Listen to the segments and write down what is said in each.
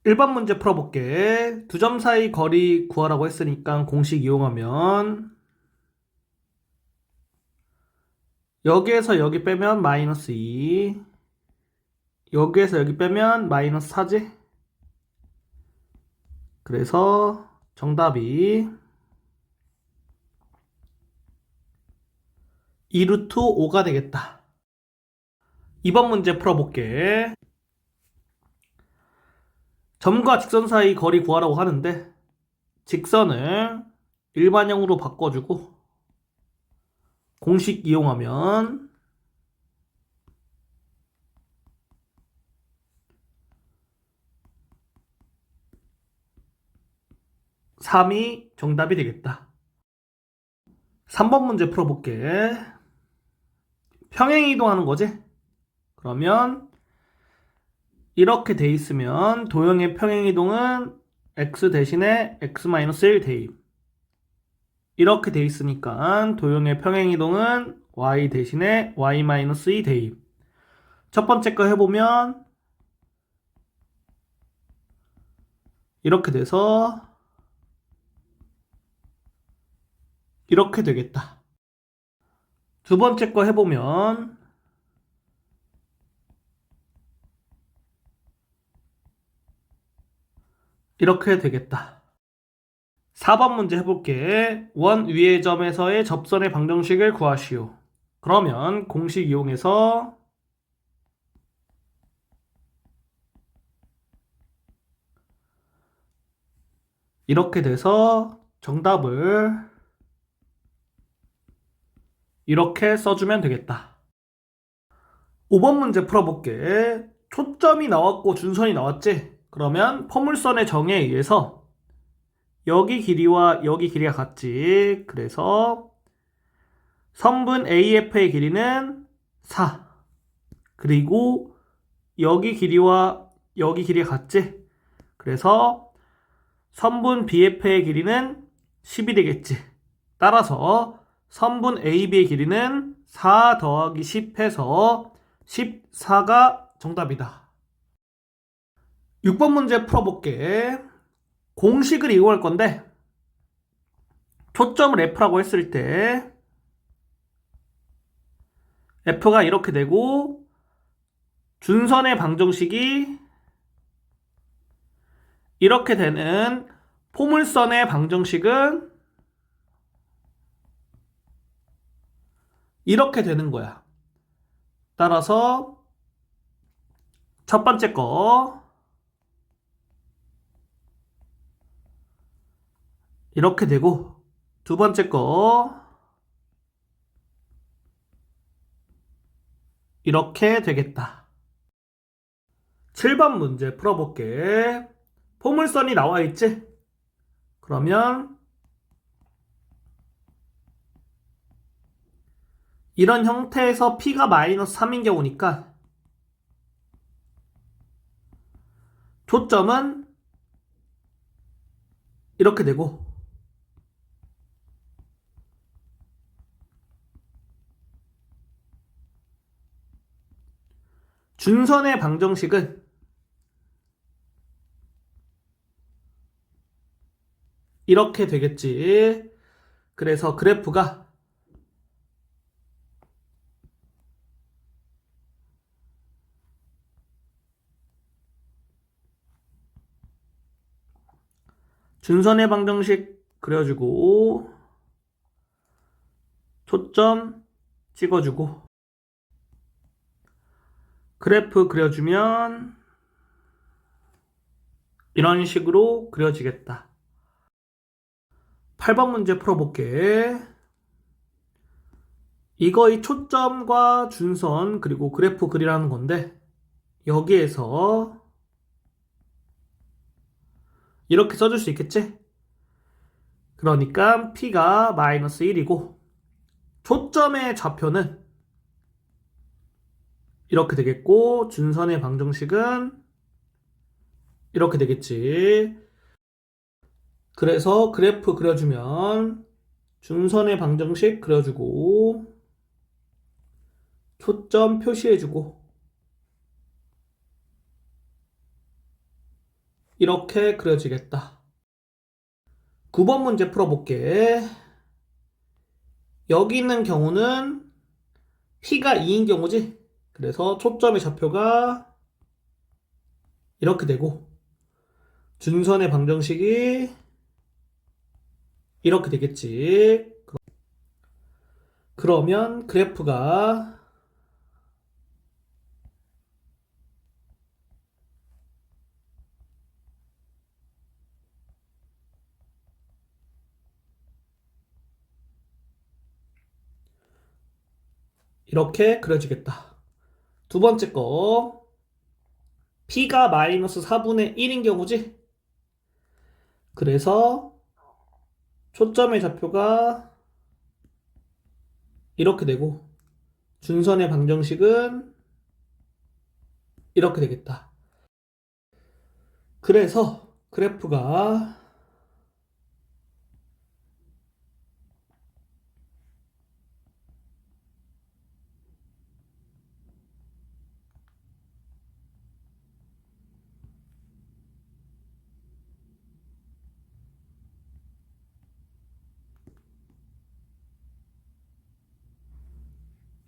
1번 문제 풀어볼게. 두 점 사이 거리 구하라고 했으니까 공식 이용하면 여기에서 여기 빼면 마이너스 2, 여기에서 여기 빼면 마이너스 4지? 그래서 정답이 2루트 5가 되겠다. 2번 문제 풀어볼게. 점과 직선 사이 거리 구하라고 하는데 직선을 일반형으로 바꿔주고 공식 이용하면 3이 정답이 되겠다. 3번 문제 풀어볼게. 평행 이동하는 거지? 그러면 이렇게 돼 있으면 도형의 평행 이동은 x 대신에 x-1 대입. 이렇게 돼 있으니까 도형의 평행 이동은 y 대신에 y-2 대입. 첫 번째 거 해보면 이렇게 돼서 이렇게 되겠다. 두 번째 거 해보면 이렇게 되겠다. 4번 문제 해볼게. 원 위의 점에서의 접선의 방정식을 구하시오. 그러면 공식 이용해서 이렇게 돼서 정답을 이렇게 써주면 되겠다. 5번 문제 풀어볼게. 초점이 나왔고 준선이 나왔지? 그러면 포물선의 정에 의해서 여기 길이와 여기 길이가 같지? 그래서 선분 AF의 길이는 4. 그리고 여기 길이와 여기 길이가 같지? 그래서 선분 BF의 길이는 10이 되겠지. 따라서 선분 AB의 길이는 4 더하기 10 해서 14가 정답이다. 6번 문제 풀어볼게. 공식을 이용할 건데 초점을 F라고 했을 때 F가 이렇게 되고 준선의 방정식이 이렇게 되는 포물선의 방정식은 이렇게 되는 거야. 따라서 첫 번째 거 이렇게 되고 두 번째 거 이렇게 되겠다. 7번 문제 풀어볼게. 포물선이 나와 있지? 그러면 이런 형태에서 P가 마이너스 3인 경우니까 초점은 이렇게 되고 준선의 방정식은 이렇게 되겠지. 그래서 그래프가 준선의 방정식 그려주고 초점 찍어주고 그래프 그려주면 이런 식으로 그려지겠다. 8번 문제 풀어볼게. 이거 이 초점과 준선 그리고 그래프 그리라는 건데 여기에서 이렇게 써줄 수 있겠지? 그러니까 P가 마이너스 1이고 초점의 좌표는 이렇게 되겠고 준선의 방정식은 이렇게 되겠지. 그래서 그래프 그려주면 준선의 방정식 그려주고 초점 표시해주고 이렇게 그려지겠다. 9번 문제 풀어볼게. 여기 있는 경우는 P가 2인 경우지? 그래서 초점의 좌표가 이렇게 되고 준선의 방정식이 이렇게 되겠지. 그러면 그래프가 이렇게 그려지겠다. 두 번째 거 P가 마이너스 4분의 1인 경우지? 그래서 초점의 좌표가 이렇게 되고 준선의 방정식은 이렇게 되겠다. 그래서 그래프가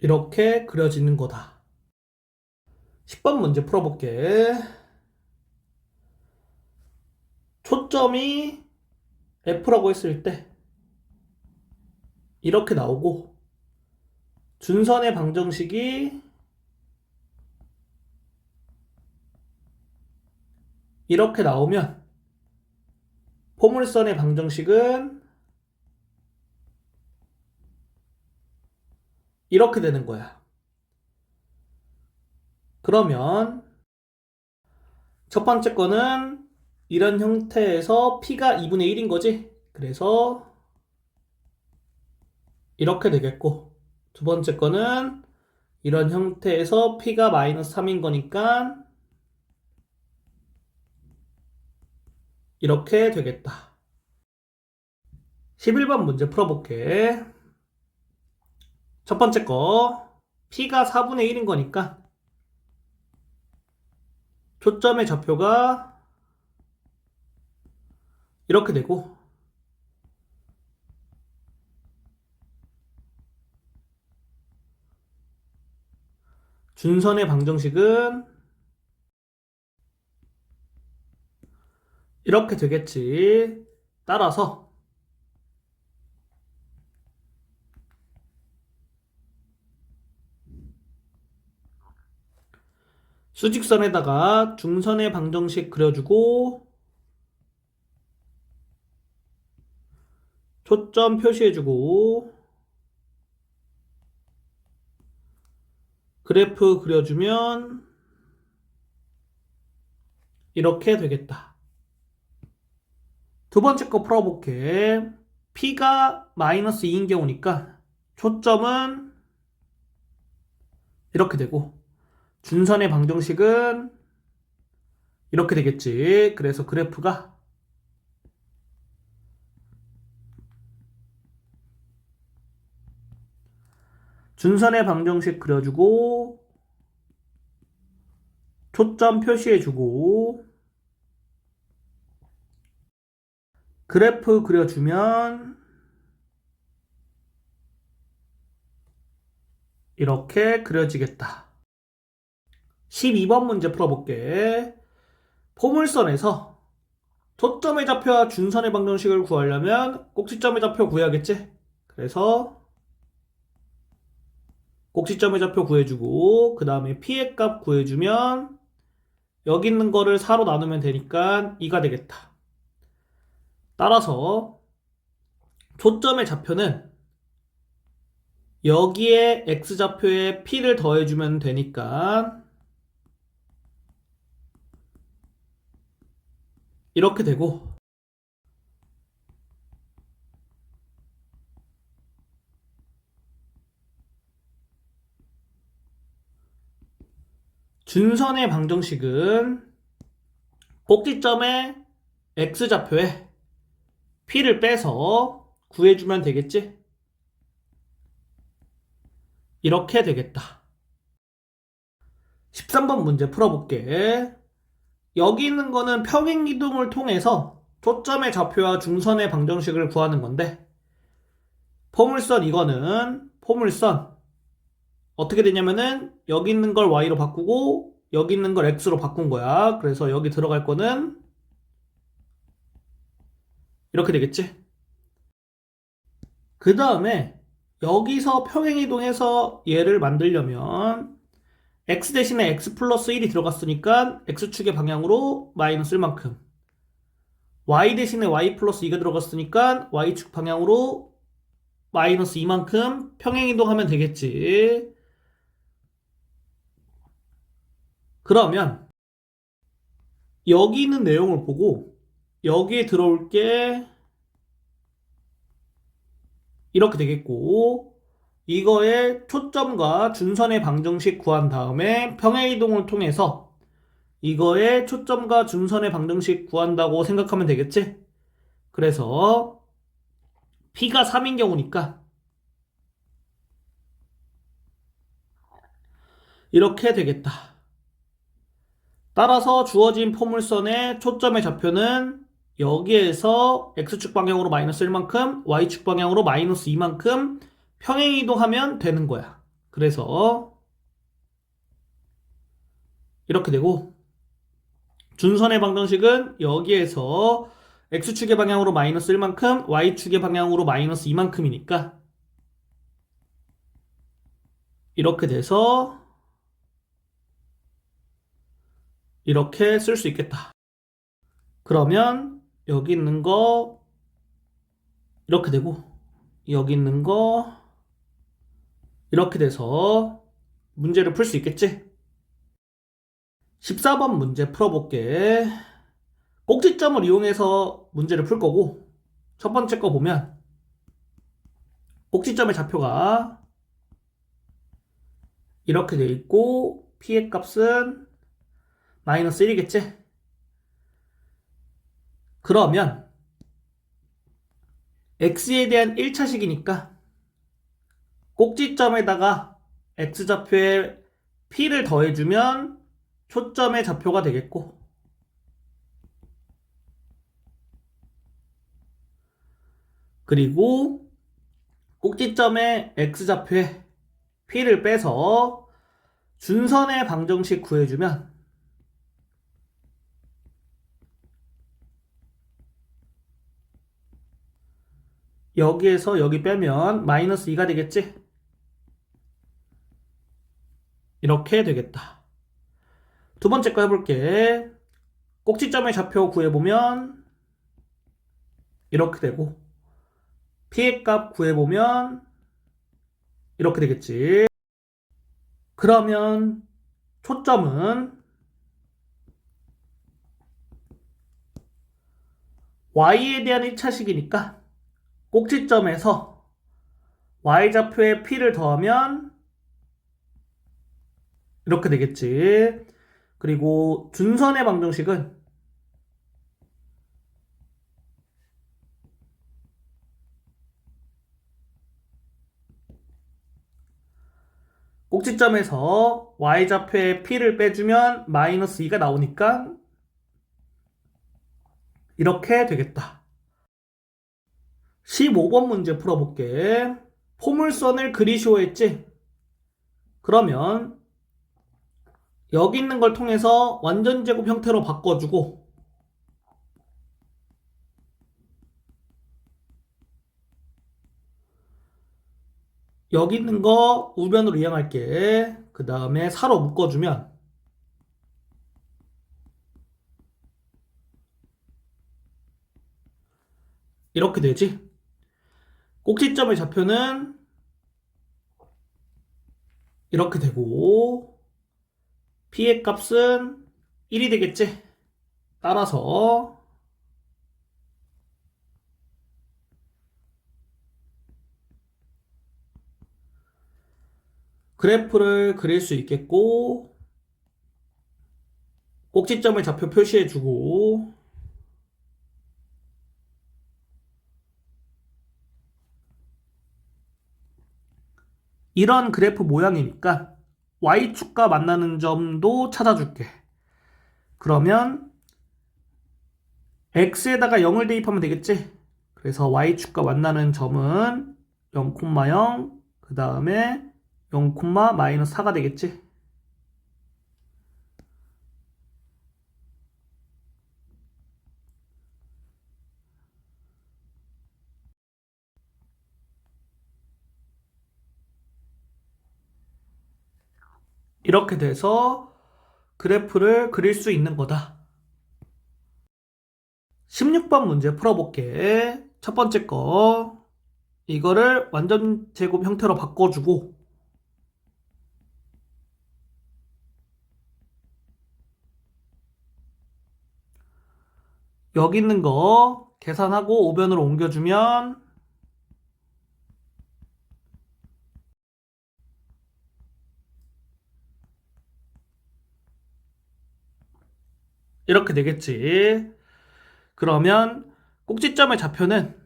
이렇게 그려지는 거다. 10번 문제 풀어볼게. 초점이 F라고 했을 때 이렇게 나오고 준선의 방정식이 이렇게 나오면 포물선의 방정식은 이렇게 되는 거야. 그러면 첫 번째 거는 이런 형태에서 P가 2분의 1인 거지? 그래서 이렇게 되겠고 두 번째 거는 이런 형태에서 P가 마이너스 3인 거니까 이렇게 되겠다. 11번 문제 풀어볼게. 첫 번째 거 P가 4분의 1인 거니까 초점의 좌표가 이렇게 되고 준선의 방정식은 이렇게 되겠지. 따라서 수직선에다가 중선의 방정식 그려주고 초점 표시해주고 그래프 그려주면 이렇게 되겠다. 두 번째 거 풀어볼게. P가 마이너스 2인 경우니까 초점은 이렇게 되고 준선의 방정식은 이렇게 되겠지. 그래서 그래프가 준선의 방정식 그려주고 초점 표시해주고 그래프 그려주면 이렇게 그려지겠다. 12번 문제 풀어볼게. 포물선에서 초점의 좌표와 준선의 방정식을 구하려면 꼭지점의 좌표 구해야겠지? 그래서 꼭지점의 좌표 구해주고 그 다음에 P의 값 구해주면 여기 있는 거를 4로 나누면 되니까 2가 되겠다. 따라서 초점의 좌표는 여기에 X좌표에 P를 더해주면 되니까 이렇게 되고 준선의 방정식은 꼭지점의 X좌표에 P를 빼서 구해주면 되겠지? 이렇게 되겠다. 13번 문제 풀어볼게. 여기 있는 거는 평행이동을 통해서 초점의 좌표와 중선의 방정식을 구하는 건데, 포물선 이거는 포물선 어떻게 되냐면은 여기 있는 걸 y로 바꾸고 여기 있는 걸 x로 바꾼 거야. 그래서 여기 들어갈 거는 이렇게 되겠지. 그 다음에 여기서 평행이동해서 얘를 만들려면 x 대신에 x 플러스 1이 들어갔으니까 x축의 방향으로 마이너스 1만큼, y 대신에 y 플러스 2가 들어갔으니까 y축 방향으로 마이너스 2만큼 평행이동하면 되겠지. 그러면 여기 있는 내용을 보고 여기에 들어올 게 이렇게 되겠고, 이거의 초점과 준선의 방정식 구한 다음에 평행이동을 통해서 이거의 초점과 준선의 방정식 구한다고 생각하면 되겠지? 그래서 P가 3인 경우니까 이렇게 되겠다. 따라서 주어진 포물선의 초점의 좌표는 여기에서 x축 방향으로 마이너스 1만큼, y축 방향으로 마이너스 2만큼 평행이동하면 되는 거야. 그래서 이렇게 되고, 준선의 방정식은 여기에서 x축의 방향으로 마이너스 1만큼, y축의 방향으로 마이너스 2만큼이니까 이렇게 돼서 이렇게 쓸 수 있겠다. 그러면 여기 있는 거 이렇게 되고, 여기 있는 거 이렇게 돼서 문제를 풀 수 있겠지? 14번 문제 풀어볼게. 꼭지점을 이용해서 문제를 풀 거고, 첫 번째 거 보면 꼭지점의 좌표가 이렇게 돼 있고 p의 값은 마이너스 1이겠지? 그러면 x에 대한 1차식이니까 꼭지점에다가 x좌표에 p를 더해주면 초점의 좌표가 되겠고, 그리고 꼭지점의 x좌표에 p를 빼서 준선의 방정식 구해주면 여기에서 여기 빼면 마이너스 2가 되겠지? 이렇게 되겠다. 두 번째 거 해볼게. 꼭지점의 좌표 구해보면 이렇게 되고, p의 값 구해보면 이렇게 되겠지. 그러면 초점은 y에 대한 1차식이니까 꼭지점에서 y좌표에 p를 더하면 이렇게 되겠지. 그리고 준선의 방정식은 꼭지점에서 y좌표에 p를 빼주면 마이너스 2가 나오니까 이렇게 되겠다. 15번 문제 풀어볼게. 포물선을 그리시오 했지? 그러면 여기 있는 걸 통해서 완전제곱 형태로 바꿔주고, 여기 있는 거 우변으로 이항할게. 그 다음에 사로 묶어주면 이렇게 되지? 꼭지점의 좌표는 이렇게 되고 p의 값은 1이 되겠지? 따라서 그래프를 그릴 수 있겠고, 꼭지점의 좌표 표시해주고, 이런 그래프 모양이니까 y축과 만나는 점도 찾아줄게. 그러면 x에다가 0을 대입하면 되겠지? 그래서 y축과 만나는 점은 0,0, 그 다음에 0, 마이너스 4가 되겠지? 이렇게 돼서 그래프를 그릴 수 있는 거다. 16번 문제 풀어볼게. 첫 번째 거. 이거를 완전 제곱 형태로 바꿔주고, 여기 있는 거 계산하고 오변으로 옮겨주면 이렇게 되겠지. 그러면 꼭지점의 좌표는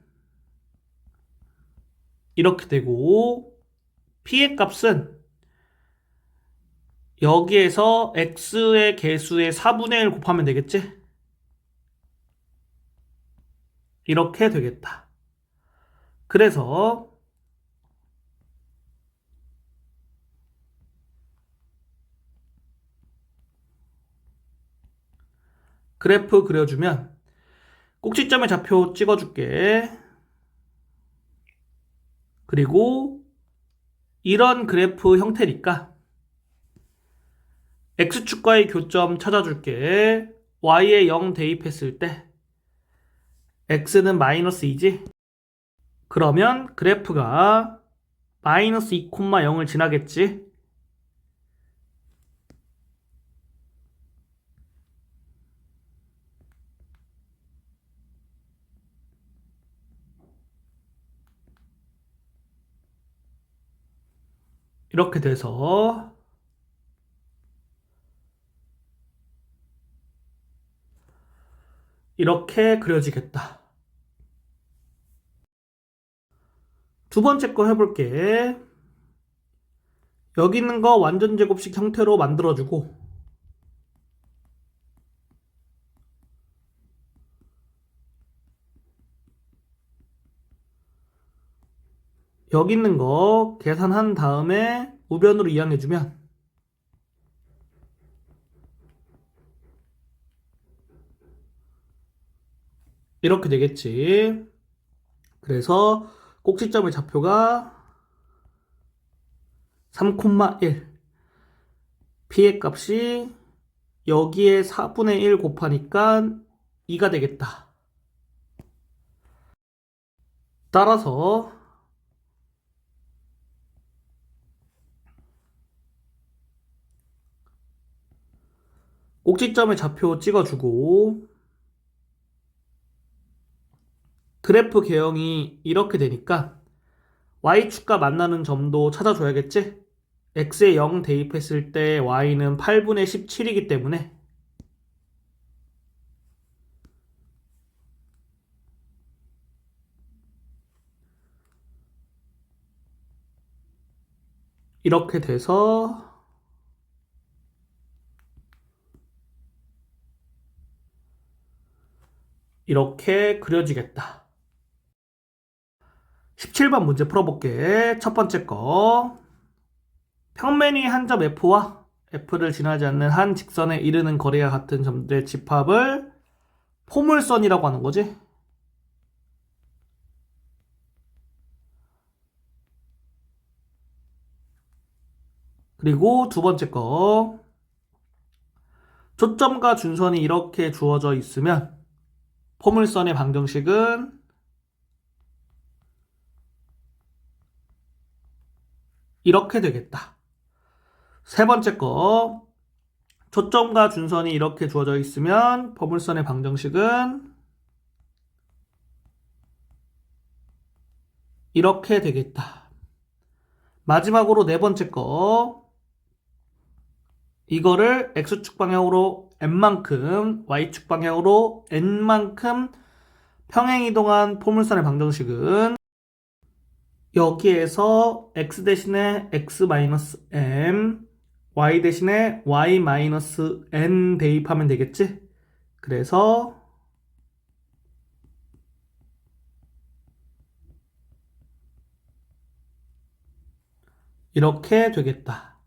이렇게 되고, p의 값은 여기에서 x의 개수의 4분의 1 곱하면 되겠지? 이렇게 되겠다. 그래서 그래프 그려주면 꼭지점의 좌표 찍어줄게. 그리고 이런 그래프 형태니까 x축과의 교점 찾아줄게. y에 0 대입했을 때 x는 마이너스 2지? 그러면 그래프가 마이너스 2,0을 지나겠지? 이렇게 돼서 이렇게 그려지겠다. 두 번째 거 해볼게. 여기 있는 거 완전 제곱식 형태로 만들어주고, 여기 있는 거 계산한 다음에 우변으로 이항해주면 이렇게 되겠지. 그래서 꼭지점의 좌표가 3,1, p의 값이 여기에 4분의 1 곱하니까 2가 되겠다. 따라서 꼭지점의 좌표 찍어주고, 그래프 개형이 이렇게 되니까 y축과 만나는 점도 찾아줘야겠지? x에 0 대입했을 때 y는 8분의 17이기 때문에 이렇게 돼서 이렇게 그려지겠다. 17번 문제 풀어볼게. 첫 번째 거. 평면이 한 점 F와 F를 지나지 않는 한 직선에 이르는 거리가 같은 점들의 집합을 포물선이라고 하는 거지. 그리고 두 번째 거. 초점과 준선이 이렇게 주어져 있으면 포물선의 방정식은 이렇게 되겠다. 세 번째 거. 초점과 준선이 이렇게 주어져 있으면 포물선의 방정식은 이렇게 되겠다. 마지막으로 네 번째 거. 이거를 x축 방향으로 n만큼, y축 방향으로 n만큼 평행이동한 포물선의 방정식은 여기에서 x 대신에 x-m, y 대신에 y-n 대입하면 되겠지? 그래서 이렇게 되겠다.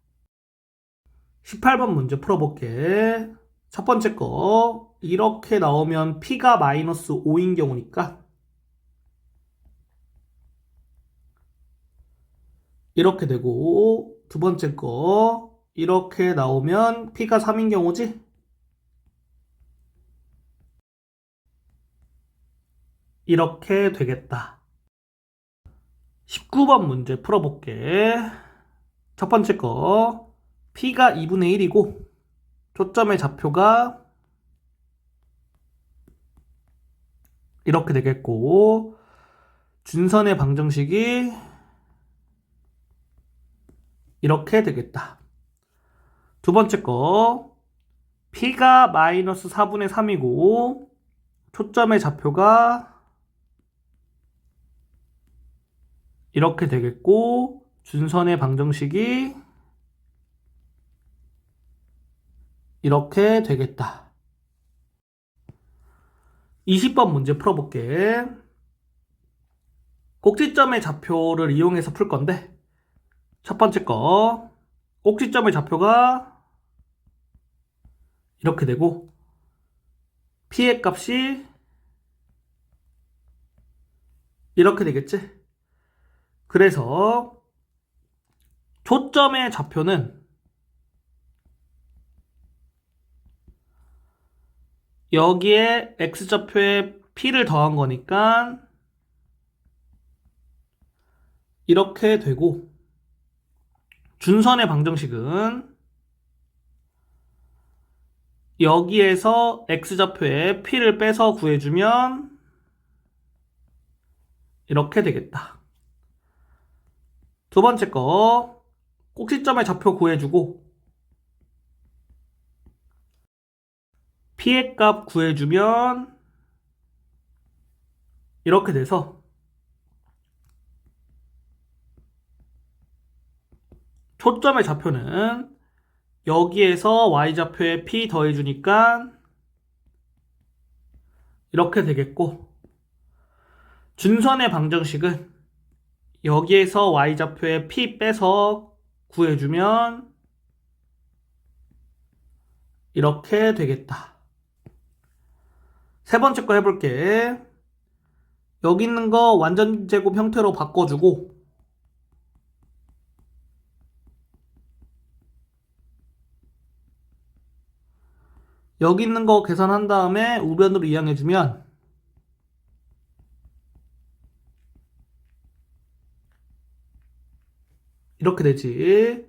18번 문제 풀어볼게. 첫 번째 거 이렇게 나오면 p가 마이너스 5인 경우니까 이렇게 되고, 두 번째 거 이렇게 나오면 p가 3인 경우지? 이렇게 되겠다. 19번 문제 풀어볼게. 첫 번째 거 p가 2분의 1이고 초점의 좌표가 이렇게 되겠고 준선의 방정식이 이렇게 되겠다. 두 번째 거 p가 마이너스 4분의 3이고 초점의 좌표가 이렇게 되겠고 준선의 방정식이 이렇게 되겠다. 20번 문제 풀어볼게. 꼭지점의 좌표를 이용해서 풀 건데 첫 번째 거 꼭지점의 좌표가 이렇게 되고 p의 값이 이렇게 되겠지? 그래서 초점의 좌표는 여기에 x좌표에 p를 더한 거니까 이렇게 되고 준선의 방정식은 여기에서 x좌표에 p를 빼서 구해주면 이렇게 되겠다. 두 번째 거 꼭지점의 좌표 구해주고 p의 값 구해주면 이렇게 돼서 초점의 좌표는 여기에서 y좌표에 p 더해주니까 이렇게 되겠고 준선의 방정식은 여기에서 y좌표에 p 빼서 구해주면 이렇게 되겠다. 세 번째 거 해볼게. 여기 있는 거 완전제곱 형태로 바꿔주고 여기 있는 거 계산한 다음에 우변으로 이항해주면 이렇게 되지.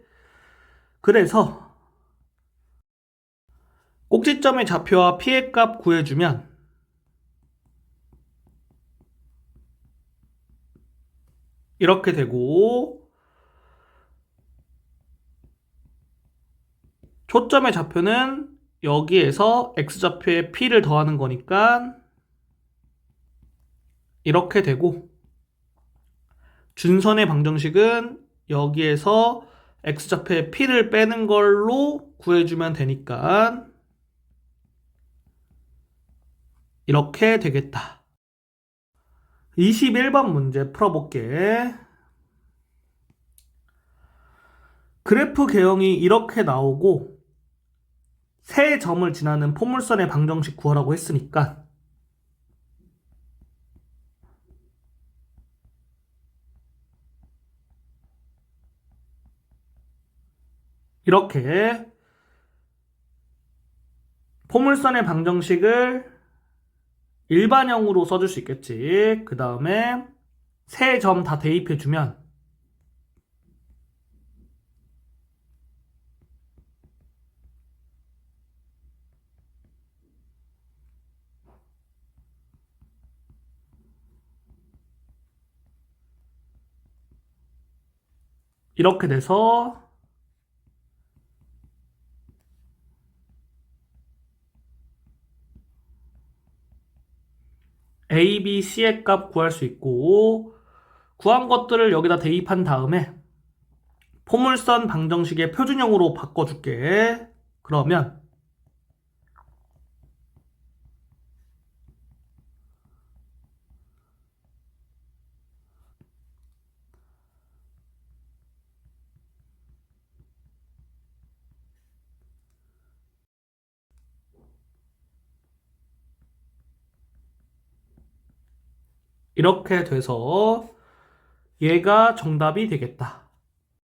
그래서 꼭지점의 좌표와 p의 값 구해주면 이렇게 되고 초점의 좌표는 여기에서 x좌표에 p를 더하는 거니까 이렇게 되고 준선의 방정식은 여기에서 x좌표에 p를 빼는 걸로 구해주면 되니까 이렇게 되겠다. 21번 문제 풀어볼게. 그래프 개형이 이렇게 나오고 세 점을 지나는 포물선의 방정식 구하라고 했으니까 이렇게 포물선의 방정식을 일반형으로 써줄 수 있겠지. 그 다음에 세 점 다 대입해주면 이렇게 돼서 A, B, C의 값 구할 수 있고 구한 것들을 여기다 대입한 다음에 포물선 방정식의 표준형으로 바꿔줄게. 그러면 이렇게 돼서 얘가 정답이 되겠다.